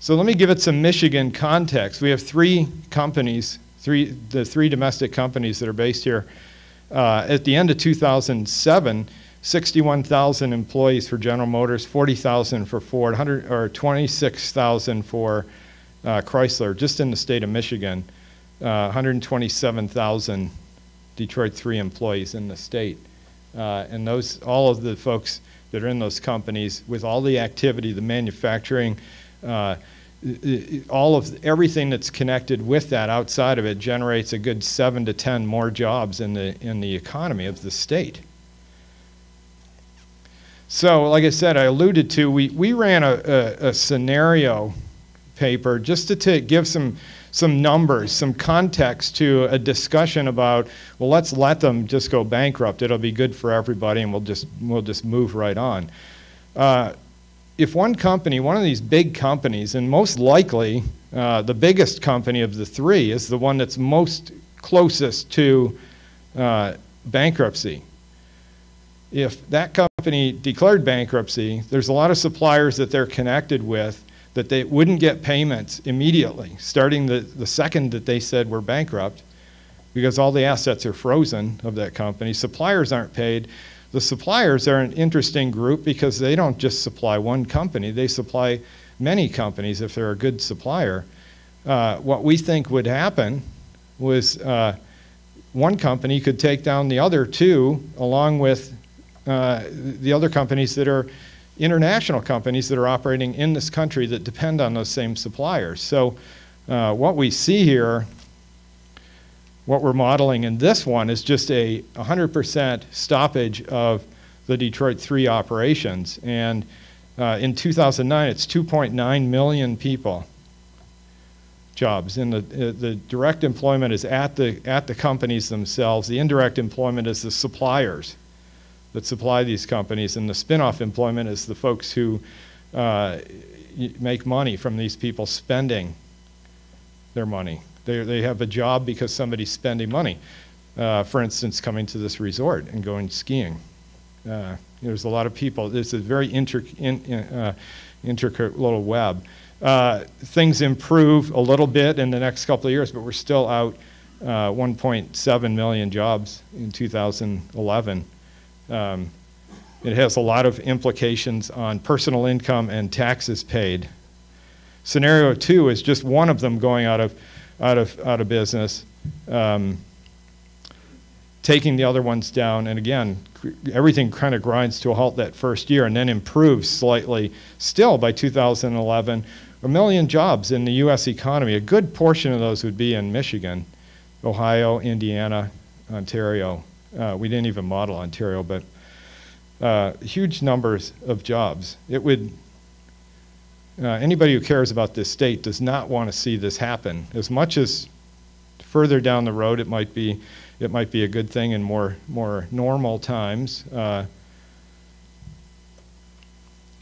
So let me give it some Michigan context. We have three companies, the three domestic companies that are based here. At the end of 2007, 61,000 employees for General Motors, 40,000 for Ford, 26,000 for Chrysler, just in the state of Michigan, 127,000 Detroit 3 employees in the state. And all of the folks that are in those companies, with all the activity, the manufacturing, everything that's connected with that outside of it generates a good 7 to 10 more jobs in the economy of the state. So, like I said, I alluded to, we ran a scenario paper just to give some numbers, some context to a discussion about, well, let's let them just go bankrupt. It'll be good for everybody, and we'll just move right on. If one company, one of these big companies, and most likely the biggest company of the three is the one that's most closest to bankruptcy. If that company declared bankruptcy, there's a lot of suppliers that they're connected with that they wouldn't get payments immediately, starting the second that they said we're bankrupt, because all the assets are frozen of that company. Suppliers aren't paid. The suppliers are an interesting group because they don't just supply one company, they supply many companies if they're a good supplier. What we think would happen was one company could take down the other two, along with the other companies that are international companies that are operating in this country that depend on those same suppliers. So what we see here, what we're modeling in this one, is just a 100% stoppage of the Detroit 3 operations. And in 2009, it's 2.9 million people, jobs. And the direct employment is at the companies themselves. The indirect employment is the suppliers that supply these companies, and the spin-off employment is the folks who make money from these people spending their money. They have a job because somebody's spending money. For instance, coming to this resort and going skiing. There's a lot of people. This is a very intricate little web. Things improve a little bit in the next couple of years, but we're still out 1.7 million jobs in 2011. It has a lot of implications on personal income and taxes paid. Scenario 2 is just one of them going out of business, taking the other ones down, and again, everything kind of grinds to a halt that first year and then improves slightly. Still, by 2011, 1 million jobs in the U.S. economy. A good portion of those would be in Michigan, Ohio, Indiana, Ontario. We didn't even model Ontario, but huge numbers of jobs. It would, anybody who cares about this state does not want to see this happen. As much as further down the road it might be a good thing in more normal times.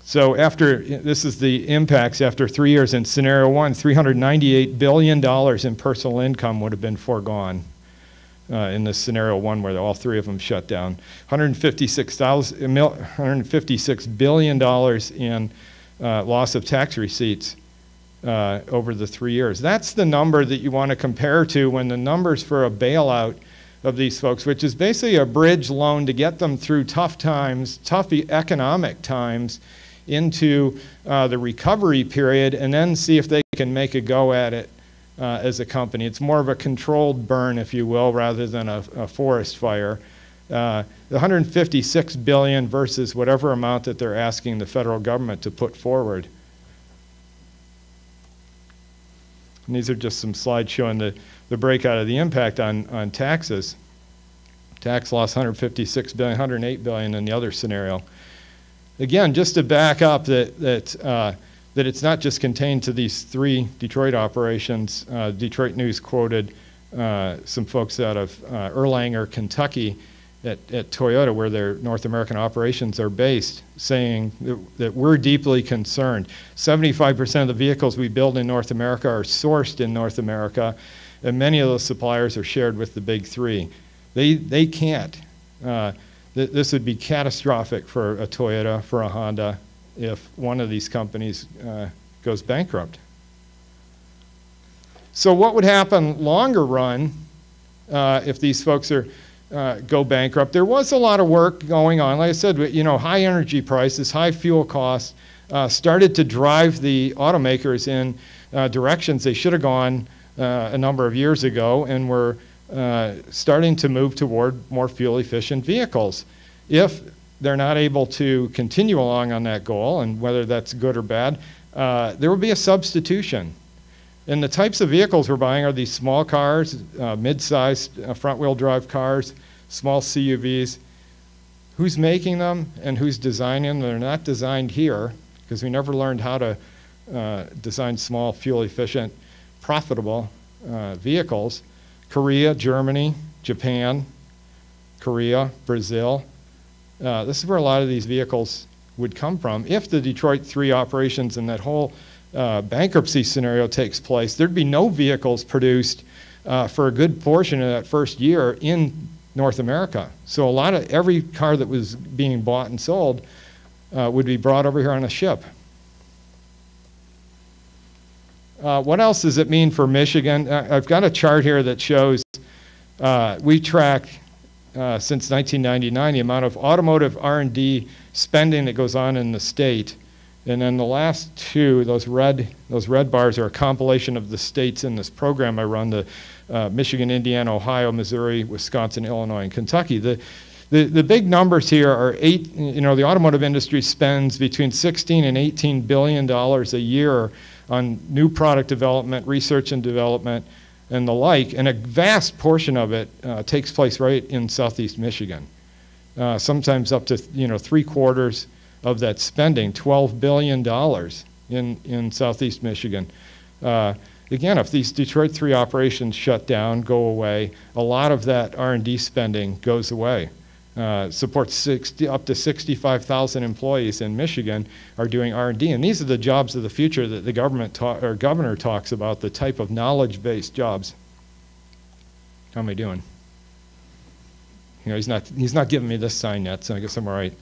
So this is the impacts after 3 years. In scenario 1, $398 billion in personal income would have been foregone. In this scenario 1 where all three of them shut down. $156 billion in loss of tax receipts over the 3 years. That's the number that you want to compare to when the numbers for a bailout of these folks, which is basically a bridge loan to get them through tough times, tough economic times, into the recovery period, and then see if they can make a go at it as a company. It's more of a controlled burn, if you will, rather than a forest fire. The $156 billion versus whatever amount that they're asking the federal government to put forward. And these are just some slides showing the breakout of the impact on taxes. Tax loss, $156 billion, $108 billion in the other scenario. Again, just to back up that it's not just contained to these three Detroit operations. Detroit News quoted some folks out of Erlanger, Kentucky at Toyota, where their North American operations are based, saying that we're deeply concerned. 75% of the vehicles we build in North America are sourced in North America, and many of those suppliers are shared with the big three. They can't. This would be catastrophic for a Toyota, for a Honda, if one of these companies goes bankrupt. So what would happen longer run if these folks go bankrupt? There was a lot of work going on. Like I said, high energy prices, high fuel costs started to drive the automakers in directions they should have gone a number of years ago, and were starting to move toward more fuel-efficient vehicles. If they're not able to continue along on that goal, and whether that's good or bad, there will be a substitution. And the types of vehicles we're buying are these small cars, mid-sized front-wheel drive cars, small CUVs. Who's making them and who's designing them? They're not designed here, because we never learned how to design small, fuel-efficient, profitable vehicles. Korea, Germany, Japan, Korea, Brazil. This is where a lot of these vehicles would come from. If the Detroit 3 operations and that whole bankruptcy scenario takes place, there'd be no vehicles produced for a good portion of that first year in North America. So every car that was being bought and sold would be brought over here on a ship. What else does it mean for Michigan? I've got a chart here that shows we track since 1999 the amount of automotive R&D spending that goes on in the state. And then the last two, those red bars, are a compilation of the states in this program I run: the Michigan, Indiana, Ohio, Missouri, Wisconsin, Illinois, and Kentucky. The big numbers here are the automotive industry spends between $16 and $18 billion a year on new product development, research and development, and the like, and a vast portion of it takes place right in Southeast Michigan. Sometimes up to 3/4 of that spending, $12 billion in Southeast Michigan. Again, if these Detroit 3 operations shut down, go away, a lot of that R&D spending goes away. Supports up to 65,000 employees in Michigan are doing R&D, and these are the jobs of the future that the governor talks about, the type of knowledge-based jobs. How am I doing? He's not giving me this sign yet, so I guess I'm all right.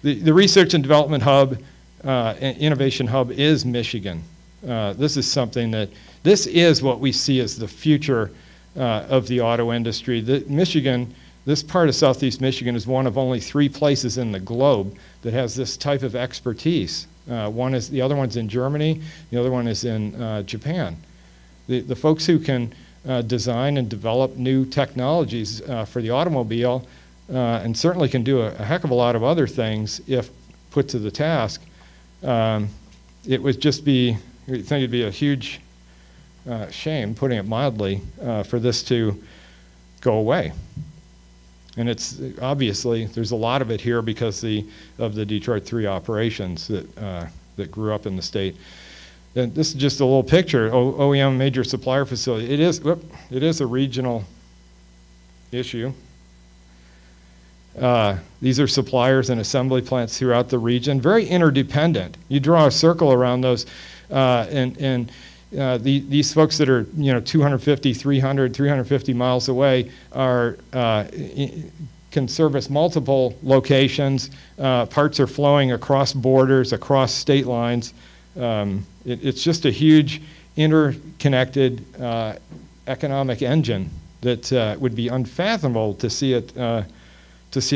The research and development hub, innovation hub, is Michigan. This is something this is what we see as the future of the auto industry. This part of Southeast Michigan is one of only 3 places in the globe that has this type of expertise. The other one's in Germany, the other one is in Japan. The folks who can design and develop new technologies for the automobile, and certainly can do a heck of a lot of other things if put to the task, it would just be, I think it'd be a huge shame, putting it mildly, for this to go away. And it's obviously, there's a lot of it here because of the Detroit 3 operations that grew up in the state. And this is just a little picture, OEM major supplier facility. It is a regional issue. These are suppliers and assembly plants throughout the region, very interdependent. You draw a circle around those, these folks that are 250, 300, 350 miles away can service multiple locations. Parts are flowing across borders, across state lines. It's just a huge interconnected economic engine that would be unfathomable to see it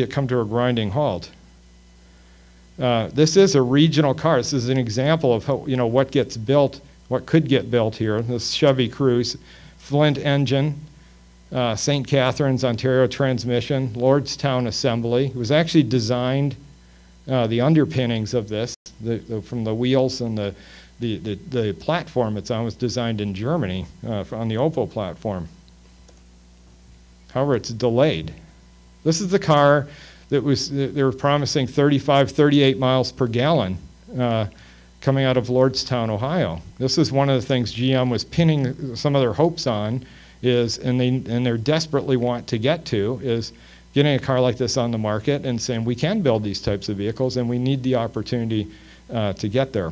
come to a grinding halt. This is a regional car. This is an example of how, what gets built, what could get built here. This Chevy Cruze, Flint engine, St. Catharines, Ontario transmission, Lordstown assembly. It was actually designed, the underpinnings of this, from the wheels and the platform it's on was designed in Germany on the Opel platform. However, it's delayed. This is the car that they were promising 35, 38 miles per gallon coming out of Lordstown, Ohio. This is one of the things GM was pinning some of their hopes on, and they desperately want to get to, is getting a car like this on the market and saying we can build these types of vehicles and we need the opportunity to get there.